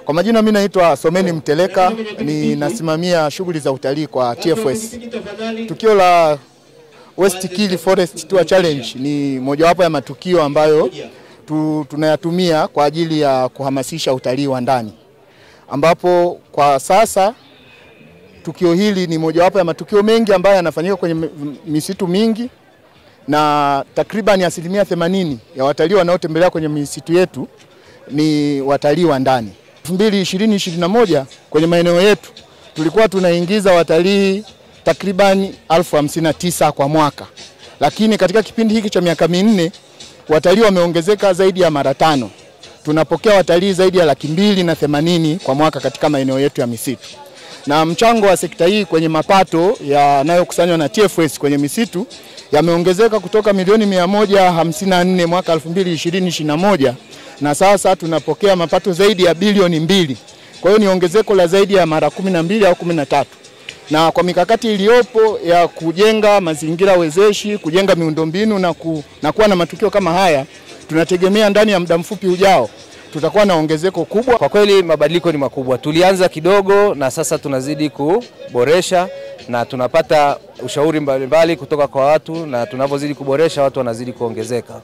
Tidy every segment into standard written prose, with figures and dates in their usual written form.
Kwa majina mimi naitwa Someni Mteleka, ninasimamia shughuli za utalii kwa TFS. Tukio la West Kili Forest Tour Challenge ni mojawapo ya matukio ambayo tunayatumia kwa ajili ya kuhamasisha utalii wa ndani. Ambapo kwa sasa tukio hili ni mojawapo ya matukio mengi ambayo yanafanyika kwenye misitu mingi, na takriban 80% ya watalii wanaotembelea kwenye misitu yetu ni watalii wa ndani. 2020-2021 kwenye maeneo yetu tulikuwa tunaingiza watalii takriban 59,000 kwa mwaka. Lakini katika kipindi hiki cha miaka minne watalii wameongezeka zaidi ya mara 5. Tunapokea watalii zaidi ya 280,000 kwa mwaka katika maeneo yetu ya misitu. Na mchango wa sekta hii kwenye mapato yanayokusanywa na TFS kwenye misitu yameongezeka kutoka milioni 154 mwaka 2020-2021 na sasa tunapokea mapato zaidi ya bilioni 2. Kwa hiyo ni ongezeko la zaidi ya mara 12 au 13. Na kwa mikakati iliyopo ya kujenga mazingira wezeshi, kujenga miundombinu na kuwa na matukio kama haya, tunategemea ndani ya muda mfupi ujao tutakuwa na ongezeko kubwa. Kwa kweli mabadiliko ni makubwa. Tulianza kidogo na sasa tunazidi kuboresha na tunapata ushauri mbalimbali kutoka kwa watu, na tunapozidi kuboresha watu wanazidi kuongezeka.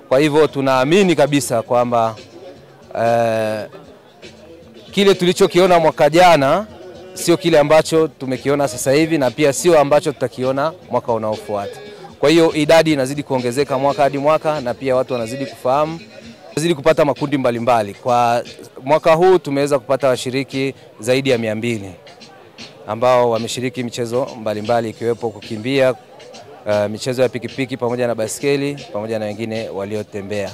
Kwa hivyo tunaamini kabisa kwamba kile tulichokiona mwaka jana sio kile ambacho tumekiona sasa hivi, na pia sio ambacho tutakiona mwaka unaofuata. Kwa hiyo idadi inazidi kuongezeka mwaka hadi mwaka, na pia watu wanazidi kufahamu, wanazidi kupata makundi mbalimbali. Kwa mwaka huu tumeweza kupata washiriki zaidi ya 200 ambao wameshiriki michezo mbalimbali ikiwepo kukimbia, michezo ya pikipiki pamoja na baskeli pamoja na wengine waliotembea,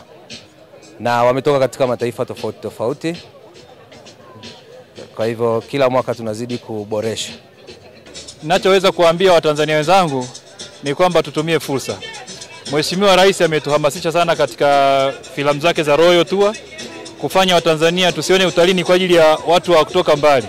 na wametoka katika mataifa tofauti tofauti. Kwa hivyo kila mwaka tunazidi kuboresha. Ninachoweza kuambia Watanzania wenzangu ni kwamba tutumie fursa. Mheshimiwa Rais ametuhamasisha sana katika filamu zake za Royal Tour kufanya Watanzania tusione utalii ni kwa ajili ya watu wa kutoka mbali.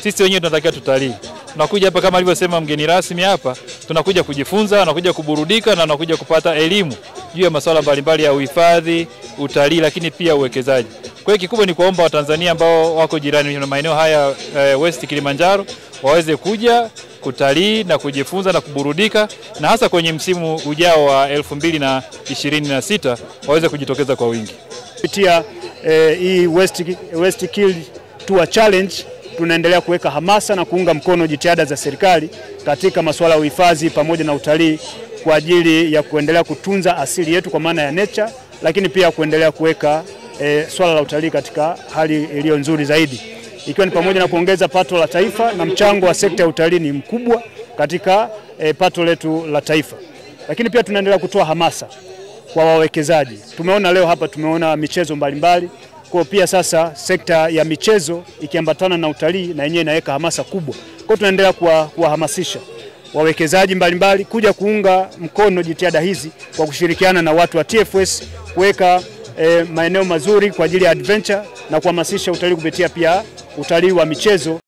Sisi wenyewe tunatakiwa tutalii. Tunakuja hapa kama alivyosema mgeni rasmi hapa, tunakuja kujifunza, tunakuja kuburudika na tunakuja kupata elimu juu ya masuala mbalimbali ya uhifadhi, utalii, lakini pia uwekezaji. Kwa hiyo kikubwa ni kuomba Watanzania ambao wako jirani na maeneo haya West Kilimanjaro waweze kuja kutalii na kujifunza na kuburudika, na hasa kwenye msimu ujao wa 2026 waweze kujitokeza kwa wingi. Kupitia hii West Kili Tour Challenge tunaendelea kuweka hamasa na kuunga mkono jitihada za serikali katika masuala ya uhifadhi pamoja na utalii kwa ajili ya kuendelea kutunza asili yetu kwa maana ya nature, lakini pia kuendelea kuweka swala la utalii katika hali iliyo nzuri zaidi, ikiwa ni pamoja na kuongeza pato la taifa, na mchango wa sekta ya utalii ni mkubwa katika pato letu la taifa. Lakini pia tunaendelea kutoa hamasa kwa wawekezaji. Tumeona leo hapa, tumeona michezo mbalimbali. Kwa pia sasa sekta ya michezo ikiambatana na utalii na yenyewe inaweka hamasa kubwa. Kwa tunaendelea kuwahamasisha wawekezaji mbalimbali kuja kuunga mkono jitihada hizi kwa kushirikiana na watu wa TFS kuweka maeneo mazuri kwa ajili ya adventure na kuhamasisha utalii kupitia pia utalii wa michezo